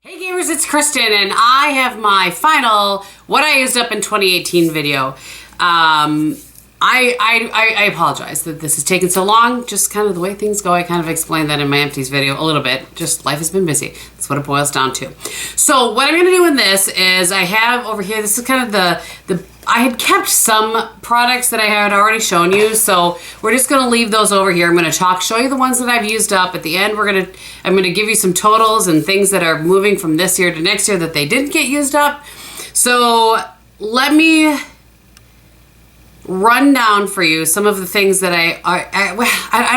Hey gamers, it's Kristin, and I have my final what I used up in 2018 video. I apologize that this has taken so long, just kind of the way things go. I kind of explained that in my empties video a little bit. Just life has been busy. That's what it boils down to. So what I'm going to do in this is I have over here, this is kind of the I had kept some products that I had already shown you, so we're just going to leave those over here. I'm going to show you the ones that I've used up. At the end, I'm going to give you some totals and things that are moving from this year to next year that they didn't get used up. So let me run down for you some of the things that I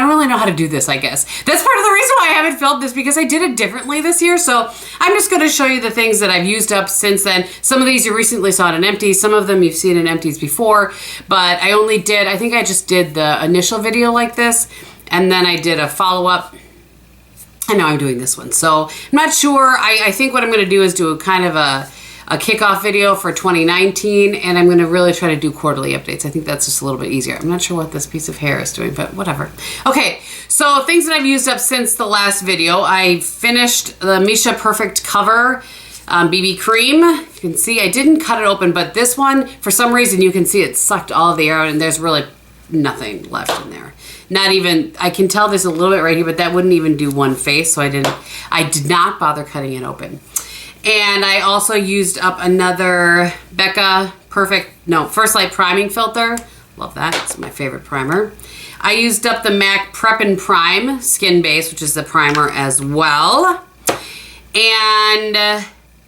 don't really know how to do this, I guess. That's part of the reason why I haven't filmed this, because I did it differently this year. So I'm just going to show you the things that I've used up since then. Some of these you recently saw in empties, some of them you've seen in empties before, but I think I just did the initial video like this, and then I did a follow-up, and now I'm doing this one. So I'm not sure. I think what I'm going to do is do a kind of a kickoff video for 2019, and I'm going to really try to do quarterly updates. I think that's just a little bit easier. I'm not sure what this piece of hair is doing, but whatever. Okay, so things that I've used up since the last video. I finished the Misha Perfect Cover BB Cream. You can see I didn't cut it open, but this one, for some reason, you can see it sucked all of the air out, and there's really nothing left in there. Not even, I can tell there's a little bit right here, but that wouldn't even do one face, so I did not bother cutting it open. And I also used up another Becca First Light Priming Filter. Love that, it's my favorite primer. I used up the MAC Prep and Prime Skin Base, which is the primer as well. And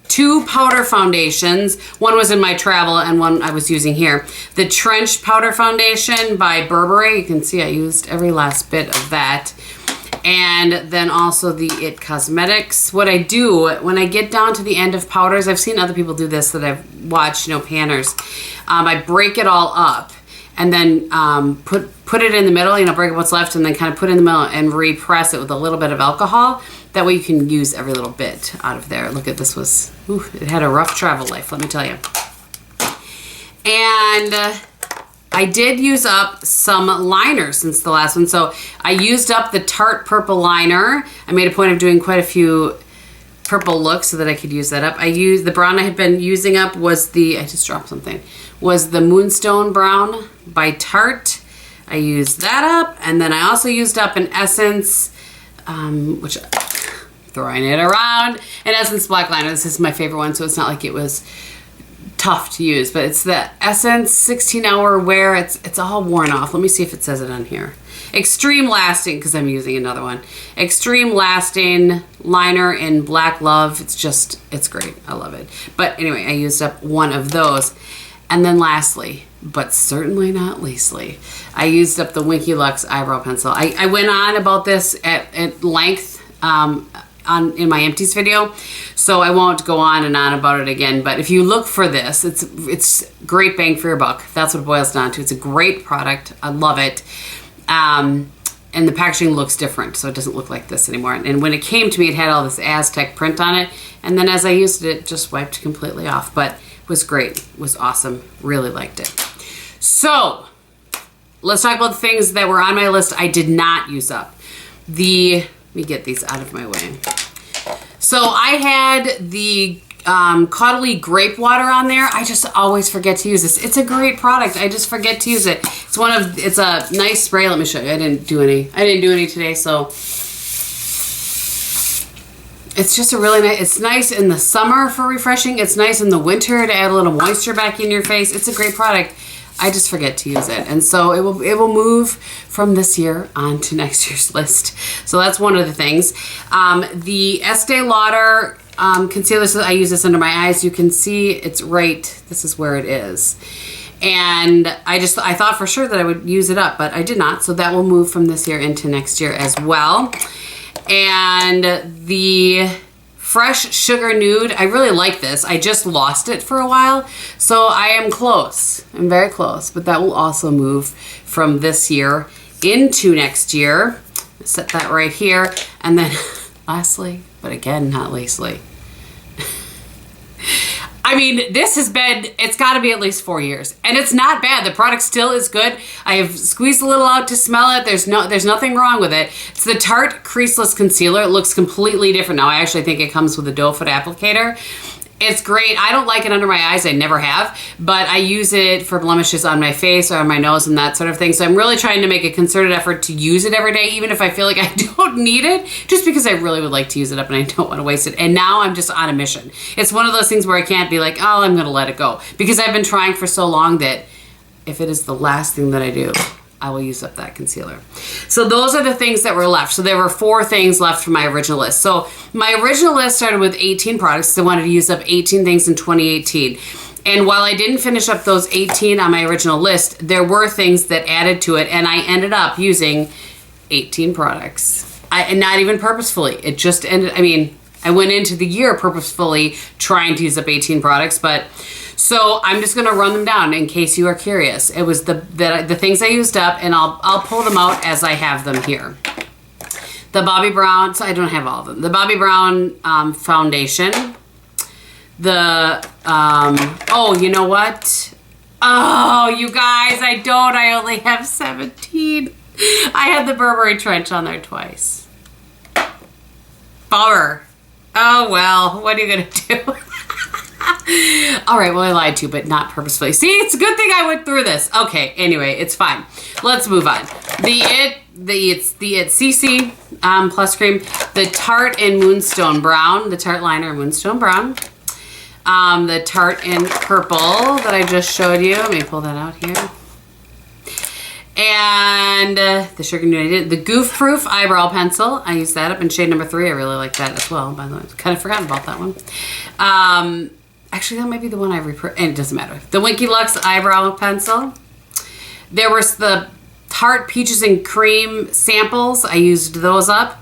two powder foundations. One was in my travel and one I was using here. The Trench Powder Foundation by Burberry. You can see I used every last bit of that. And then also the IT Cosmetics. What I do when I get down to the end of powders, I've seen other people do this that I've watched, panners. I break it all up and then put it in the middle, break up what's left, and then kind of put it in the middle and repress it with a little bit of alcohol. That way you can use every little bit out of there. Look at this it had a rough travel life, let me tell you. And I did use up some liner since the last one. So I used up the Tarte Purple Liner. I made a point of doing quite a few purple looks so that I could use that up. The brown I had been using up was I just dropped something, was the Moonstone Brown by Tarte. I used that up. And then I also used up an Essence, which, throwing it around, an Essence Black Liner. This is my favorite one, so it's not like it was tough to use, but it's the Essence 16-hour wear. It's all worn off. Let me see if it says it on here. Extreme Lasting, because I'm using another one. Extreme Lasting liner in Black Love. It's great. I love it. But anyway, I used up one of those. And then lastly, but certainly not leastly, I used up the Winky Lux eyebrow pencil. I went on about this at length in my empties video, so I won't go on and on about it again. But if you look for this, it's great bang for your buck. That's what it boils down to. It's a great product. I love it. And the packaging looks different, so it doesn't look like this anymore. And when it came to me, it had all this Aztec print on it, and then as I used it, it just wiped completely off. But it was great. It was awesome. Really liked it. So let's talk about the things that were on my list I did not use up. Let me get these out of my way. So I had the Caudalie Grape Water on there. I just always forget to use this. It's a great product. I just forget to use it. It's a nice spray. Let me show you. I didn't do any today, so it's just a really nice, it's nice in the summer for refreshing. It's nice in the winter to add a little moisture back in your face. It's a great product. I just forget to use it, and so it will move from this year on to next year's list. So that's one of the things. The Estee Lauder concealer, so I use this under my eyes. You can see it's right. This is where it is, and I thought for sure that I would use it up, but I did not. So that will move from this year into next year as well. And the Fresh Sugar Nude, I really like this. I just lost it for a while, so I am close. I'm very close, but that will also move from this year into next year. Set that right here. And then lastly, but again, not leastly, I mean, this has been, it's got to be at least 4 years. And it's not bad. The product still is good. I have squeezed a little out to smell it. There's nothing wrong with it. It's the Tarte Creaseless Concealer. It looks completely different now. I actually think it comes with a doe foot applicator. It's great. I don't like it under my eyes. I never have. But I use it for blemishes on my face or on my nose and that sort of thing. So I'm really trying to make a concerted effort to use it every day, even if I feel like I don't need it, just because I really would like to use it up and I don't want to waste it. And now I'm just on a mission. It's one of those things where I can't be like, oh, I'm going to let it go. Because I've been trying for so long that if it is the last thing that I do, I will use up that concealer. So those are the things that were left. So there were 4 things left from my original list. So my original list started with 18 products. I wanted to use up 18 things in 2018. And while I didn't finish up those 18 on my original list, there were things that added to it, and I ended up using 18 products. And not even purposefully. It just ended, I mean, I went into the year purposefully trying to use up 18 products, but so I'm just going to run them down in case you are curious. It was the things I used up, and I'll pull them out as I have them here. The Bobbi Brown, so I don't have all of them. The Bobbi Brown foundation. The, oh, you know what? Oh, you guys, I only have 17. I had the Burberry Trench on there twice. Bummer. Oh, well, what are you going to do? All right, well, I lied to you, but not purposefully. See, it's a good thing I went through this. Okay, anyway, it's fine. Let's move on. It's the It CC Plus Cream, the Tarte in Moonstone Brown, the Tarte liner in Moonstone Brown, the Tarte in Purple that I just showed you. Let me pull that out here. And the Sugar Nude, the Goof Proof Eyebrow Pencil. I used that up in shade number 3. I really like that as well, by the way. Kind of forgotten about that one. Actually, that might be the one I and it doesn't matter. The Winky Lux Eyebrow Pencil. There was the Tarte Peaches and Cream samples. I used those up.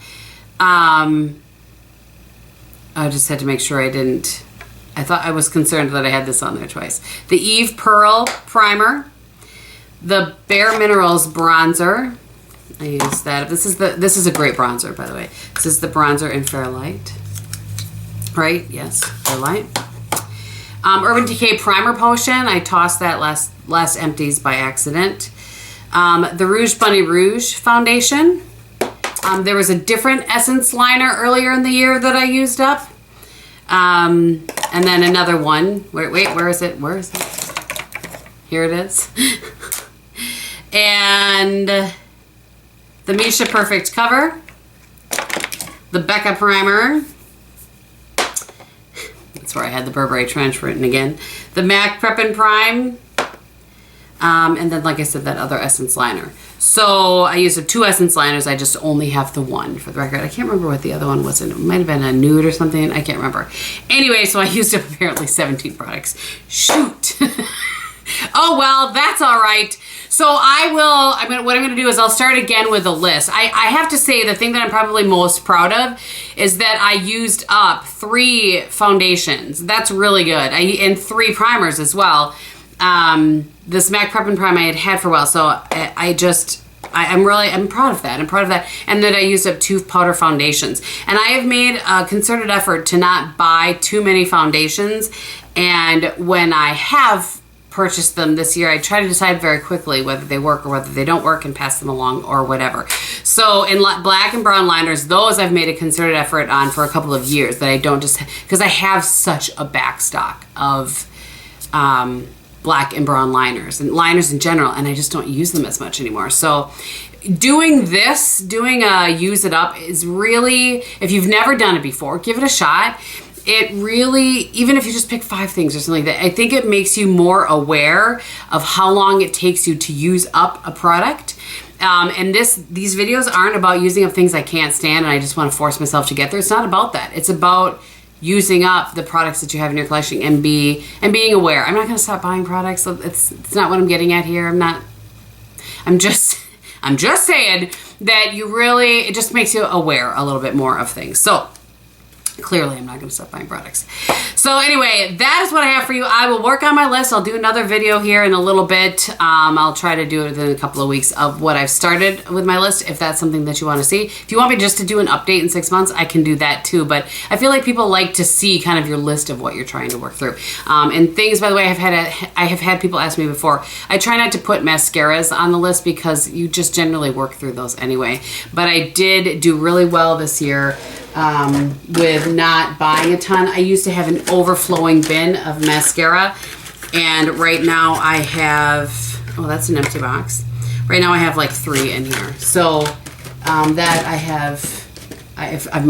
I just had to make sure I didn't. I was concerned that I had this on there twice. The Eve Pearl Primer. The Bare Minerals Bronzer. I used that. This is a great bronzer, by the way. This is the bronzer in Fairlight. Right? Yes, Fairlight. Urban Decay Primer Potion. I tossed that last empties by accident. The Rouge Bunny Rouge Foundation. There was a different Essence liner earlier in the year that I used up. And then another one. Wait, where is it? Where is it? Here it is. And the Misha Perfect Cover. The Becca Primer. That's where I had the Burberry Trench written again. The MAC Prep and Prime. And then, like I said, that other Essence liner. So I used 2 Essence liners. I just only have the one for the record. I can't remember what the other one was. It might have been a nude or something. I can't remember. Anyway, so I used up apparently 17 products. Shoot. Oh, well, that's all right. So what I'm going to do is I'll start again with a list. I have to say the thing that I'm probably most proud of is that I used up 3 foundations. That's really good. And 3 primers as well. This MAC Prep and Prime I had for a while. So I'm proud of that. I'm proud of that. And that I used up 2 powder foundations. And I have made a concerted effort to not buy too many foundations. And when I have purchased them this year, I try to decide very quickly whether they work or whether they don't work and pass them along or whatever. So in black and brown liners, those I've made a concerted effort on for a couple of years that I don't just, because I have such a backstock of black and brown liners and liners in general, and I just don't use them as much anymore. So doing a use it up is really, if you've never done it before, give it a shot. It really, even if you just pick 5 things or something like that, I think it makes you more aware of how long it takes you to use up a product. And these videos aren't about using up things I can't stand and I just want to force myself to get there. It's not about that. It's about using up the products that you have in your collection and being aware. I'm not going to stop buying products. It's not what I'm getting at here. I'm just saying that it just makes you aware a little bit more of things. So Clearly, I'm not going to stop buying products. So anyway, that is what I have for you. I will work on my list. I'll do another video here in a little bit. I'll try to do it within a couple of weeks of what I've started with my list, if that's something that you want to see. If you want me just to do an update in 6 months, I can do that too. But I feel like people like to see kind of your list of what you're trying to work through. And things, by the way, I have had people ask me before. I try not to put mascaras on the list because you just generally work through those anyway. But I did do really well this year with not buying a ton. I used to have an overflowing bin of mascara, and right now I have, oh, that's an empty box. Right now I have like 3 in here. So that I've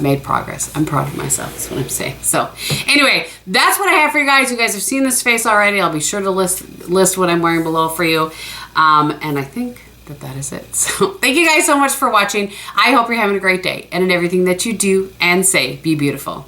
made progress. I'm proud of myself, that's what I'm saying. So anyway, that's what I have for you guys. You guys have seen this face already. I'll be sure to list what I'm wearing below for you. And I think that is it. So thank you guys so much for watching. I hope you're having a great day, and in everything that you do and say, be beautiful.